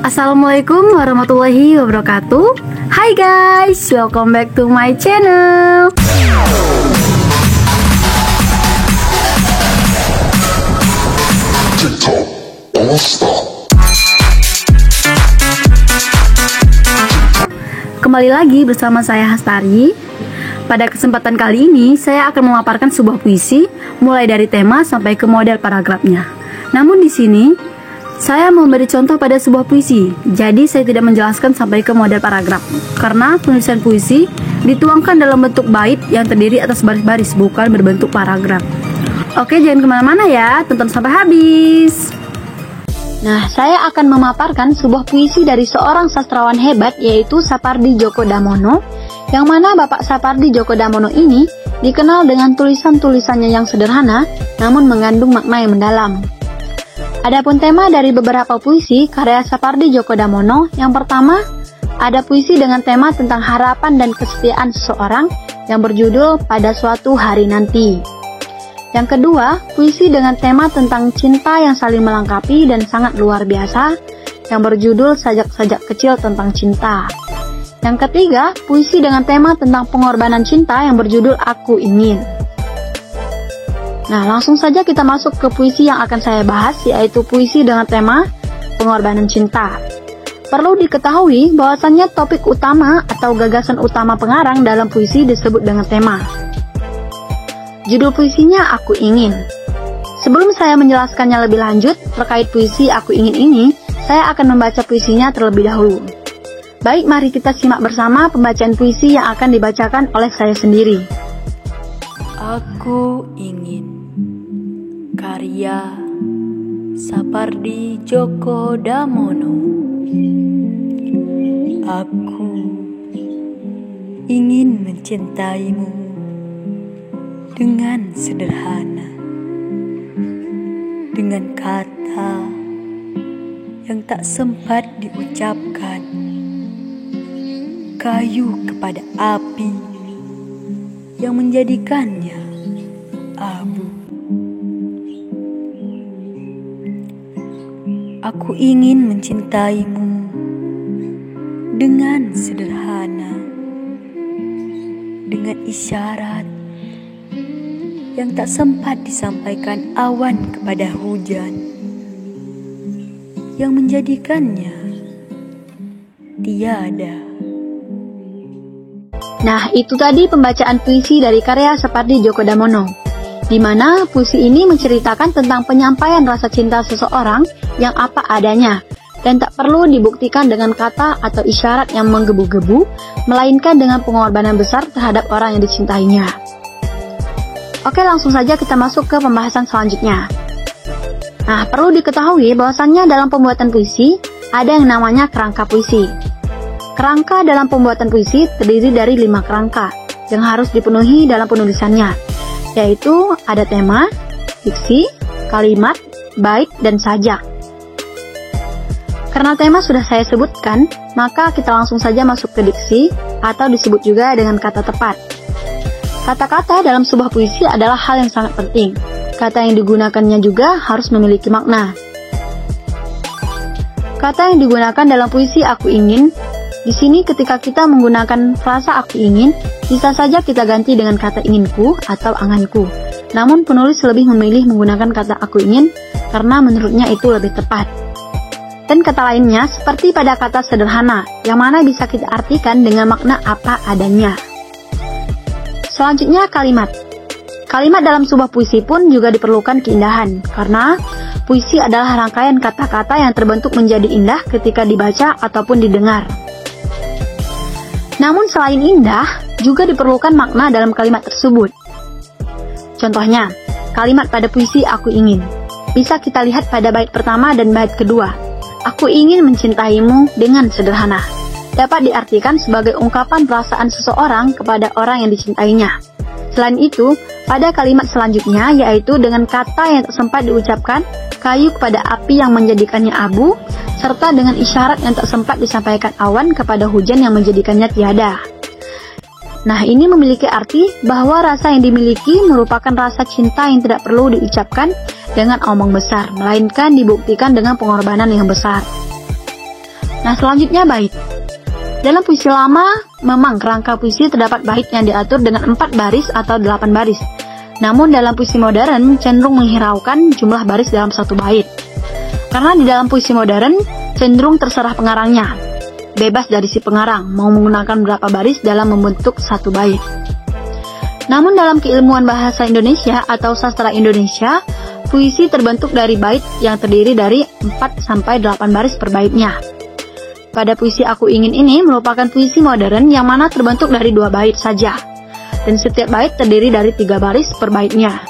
Assalamualaikum warahmatullahi wabarakatuh. Hai guys, welcome back to my channel. Kembali lagi bersama saya Hastari. Pada kesempatan kali ini, saya akan memaparkan sebuah puisi mulai dari tema sampai ke model paragrafnya. Namun di sini, saya memberi contoh pada sebuah puisi, jadi saya tidak menjelaskan sampai ke model paragraf. Karena penulisan puisi dituangkan dalam bentuk bait yang terdiri atas baris-baris, bukan berbentuk paragraf. Oke, jangan kemana-mana ya, tonton sampai habis. Nah, saya akan memaparkan sebuah puisi dari seorang sastrawan hebat, yaitu Sapardi Djoko Damono, yang mana Bapak Sapardi Djoko Damono ini dikenal dengan tulisan-tulisannya yang sederhana, namun mengandung makna yang mendalam. Adapun tema dari beberapa puisi karya Sapardi Djoko Damono, yang pertama, ada puisi dengan tema tentang harapan dan kesetiaan seseorang yang berjudul Pada Suatu Hari Nanti. Yang kedua, puisi dengan tema tentang cinta yang saling melengkapi dan sangat luar biasa, yang berjudul Sajak-sajak Kecil Tentang Cinta. Yang ketiga, puisi dengan tema tentang pengorbanan cinta yang berjudul Aku Ingin. Nah, langsung saja kita masuk ke puisi yang akan saya bahas, yaitu puisi dengan tema pengorbanan cinta. Perlu diketahui bahwasannya topik utama atau gagasan utama pengarang dalam puisi disebut dengan tema. Judul puisinya Aku Ingin. Sebelum saya menjelaskannya lebih lanjut terkait puisi Aku Ingin ini, saya akan membaca puisinya terlebih dahulu. Baik, mari kita simak bersama pembacaan puisi yang akan dibacakan oleh saya sendiri. Aku Ingin, karya Sapardi Djoko Damono. Aku ingin mencintaimu dengan sederhana, dengan kata yang tak sempat diucapkan, kayu kepada api yang menjadikannya abu. Aku ingin mencintaimu dengan sederhana, dengan isyarat yang tak sempat disampaikan awan kepada hujan, yang menjadikannya tiada. Nah, itu tadi pembacaan puisi dari karya Sapardi Djoko Damono, di mana puisi ini menceritakan tentang penyampaian rasa cinta seseorang yang apa adanya, dan tak perlu dibuktikan dengan kata atau isyarat yang menggebu-gebu, melainkan dengan pengorbanan besar terhadap orang yang dicintainya. Oke, langsung saja kita masuk ke pembahasan selanjutnya. Nah, perlu diketahui bahwasannya dalam pembuatan puisi, ada yang namanya kerangka puisi. Kerangka dalam pembuatan puisi terdiri dari 5 kerangka yang harus dipenuhi dalam penulisannya, yaitu ada tema, diksi, kalimat, bait, dan sajak. Karena tema sudah saya sebutkan, maka kita langsung saja masuk ke diksi, atau disebut juga dengan kata tepat. Kata-kata dalam sebuah puisi adalah hal yang sangat penting. Kata yang digunakannya juga harus memiliki makna. Kata yang digunakan dalam puisi Aku Ingin, di sini ketika kita menggunakan frasa Aku Ingin, bisa saja kita ganti dengan kata inginku atau anganku. Namun penulis lebih memilih menggunakan kata Aku Ingin karena menurutnya itu lebih tepat. Dan kata lainnya seperti pada kata sederhana, yang mana bisa kita artikan dengan makna apa adanya. Selanjutnya kalimat. Kalimat dalam sebuah puisi pun juga diperlukan keindahan, karena puisi adalah rangkaian kata-kata yang terbentuk menjadi indah ketika dibaca ataupun didengar. Namun selain indah, juga diperlukan makna dalam kalimat tersebut. Contohnya, kalimat pada puisi Aku Ingin bisa kita lihat pada bait pertama dan bait kedua. Aku ingin mencintaimu dengan sederhana dapat diartikan sebagai ungkapan perasaan seseorang kepada orang yang dicintainya. Selain itu, pada kalimat selanjutnya, yaitu dengan kata yang tak sempat diucapkan, kayu kepada api yang menjadikannya abu, serta dengan isyarat yang tak sempat disampaikan awan kepada hujan yang menjadikannya tiada. Nah, ini memiliki arti bahwa rasa yang dimiliki merupakan rasa cinta yang tidak perlu diucapkan dengan omong besar, melainkan dibuktikan dengan pengorbanan yang besar. Nah, selanjutnya bait. Dalam puisi lama, memang kerangka puisi terdapat bait yang diatur dengan 4 baris atau 8 baris. Namun dalam puisi modern cenderung menghiraukan jumlah baris dalam satu bait. Karena di dalam puisi modern cenderung terserah pengarangnya, bebas dari si pengarang mau menggunakan berapa baris dalam membentuk satu bait. Namun dalam keilmuan bahasa Indonesia atau sastra Indonesia, puisi terbentuk dari bait yang terdiri dari 4-8 baris per baitnya. Pada puisi Aku Ingin ini merupakan puisi modern yang mana terbentuk dari 2 bait saja, dan setiap bait terdiri dari 3 baris per baitnya.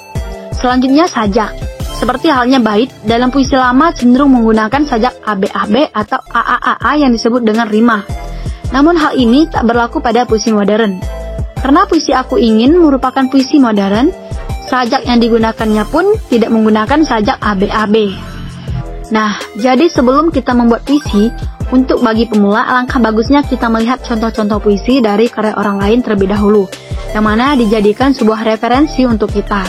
Selanjutnya sajak. Seperti halnya bait, dalam puisi lama cenderung menggunakan sajak AB-AB atau AA-AA yang disebut dengan rima. Namun hal ini tak berlaku pada puisi modern. Karena puisi Aku Ingin merupakan puisi modern, sajak yang digunakannya pun tidak menggunakan sajak AB-AB. Nah, jadi sebelum kita membuat puisi, untuk bagi pemula, alangkah bagusnya kita melihat contoh-contoh puisi dari karya orang lain terlebih dahulu, yang mana dijadikan sebuah referensi untuk kita.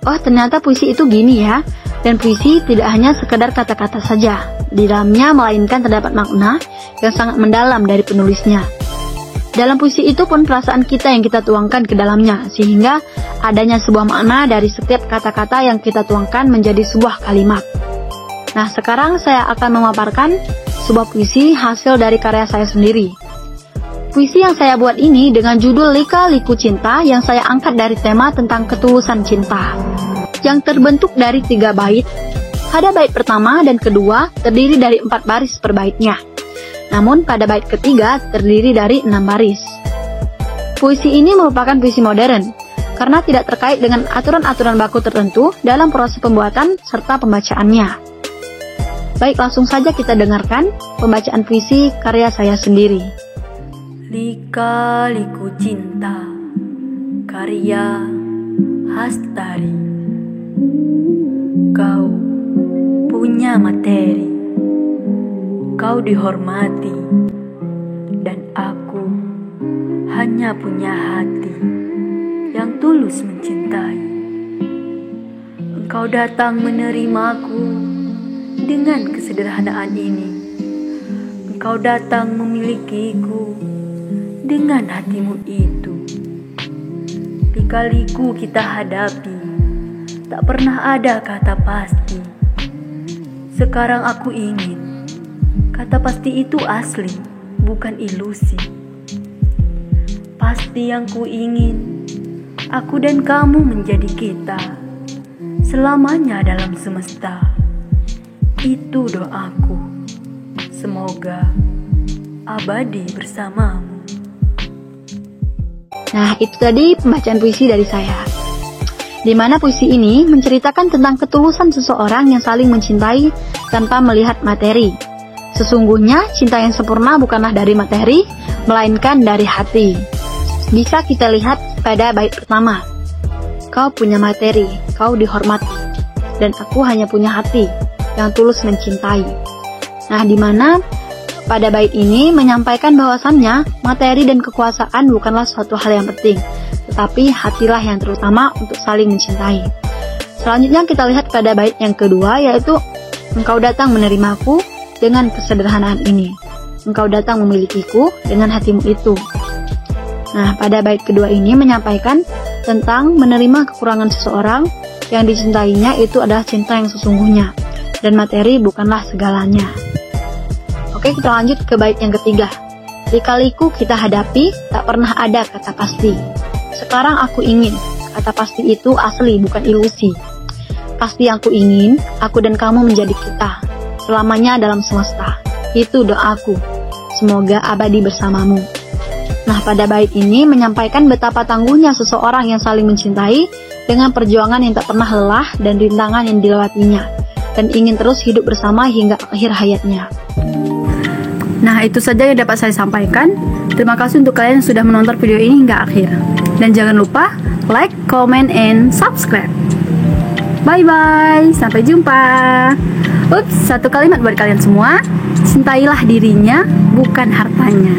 Oh, ternyata puisi itu gini ya, dan puisi tidak hanya sekedar kata-kata saja. Di dalamnya melainkan terdapat makna yang sangat mendalam dari penulisnya. Dalam puisi itu pun perasaan kita yang kita tuangkan ke dalamnya, sehingga adanya sebuah makna dari setiap kata-kata yang kita tuangkan menjadi sebuah kalimat. Nah, sekarang saya akan memaparkan sebuah puisi hasil dari karya saya sendiri. Puisi yang saya buat ini dengan judul Lika-Liku Cinta yang saya angkat dari tema tentang ketulusan cinta, yang terbentuk dari 3 bait. Pada bait pertama dan kedua terdiri dari 4 baris per baitnya. Namun pada bait ketiga terdiri dari 6 baris. Puisi ini merupakan puisi modern karena tidak terkait dengan aturan-aturan baku tertentu dalam proses pembuatan serta pembacaannya. Baik, langsung saja kita dengarkan pembacaan puisi karya saya sendiri. Lika-Liku Cinta, karya Hastari. Kau punya materi, kau dihormati, dan aku hanya punya hati yang tulus mencintai. Engkau datang menerimaku dengan kesederhanaan ini. Engkau datang memilikiku dengan hatimu itu. Lika-liku kita hadapi, tak pernah ada kata pasti. Sekarang aku ingin kata pasti itu asli, bukan ilusi. Pasti yang ku ingin, aku dan kamu menjadi kita selamanya dalam semesta. Itu doaku, semoga abadi bersamamu. Nah, itu tadi pembacaan puisi dari saya, di mana puisi ini menceritakan tentang ketulusan seseorang yang saling mencintai tanpa melihat materi. Sesungguhnya cinta yang sempurna bukanlah dari materi, melainkan dari hati. Bisa kita lihat pada bait pertama. Kau punya materi, kau dihormati, dan aku hanya punya hati yang tulus mencintai. Nah, di mana pada bait ini menyampaikan bahwasannya materi dan kekuasaan bukanlah suatu hal yang penting, tetapi hatilah yang terutama untuk saling mencintai. Selanjutnya kita lihat pada bait yang kedua, yaitu engkau datang menerimaku dengan kesederhanaan ini. Engkau datang memilikiku dengan hatimu itu. Nah, pada bait kedua ini menyampaikan tentang menerima kekurangan seseorang yang dicintainya itu adalah cinta yang sesungguhnya, dan materi bukanlah segalanya. Oke, kita lanjut ke bait yang ketiga. Lika-liku kita hadapi, tak pernah ada kata pasti. Sekarang aku ingin, kata pasti itu asli, bukan ilusi. Pasti yang ku ingin, aku dan kamu menjadi kita selamanya dalam semesta. Itu doaku, semoga abadi bersamamu. Nah, pada bait ini menyampaikan betapa tangguhnya seseorang yang saling mencintai dengan perjuangan yang tak pernah lelah dan rintangan yang dilewatinya, dan ingin terus hidup bersama hingga akhir hayatnya. Nah, itu saja yang dapat saya sampaikan. Terima kasih untuk kalian yang sudah menonton video ini hingga akhir. Dan jangan lupa like, comment, and subscribe. Bye-bye, sampai jumpa. Ups, satu kalimat buat kalian semua. Cintailah dirinya, bukan hartanya.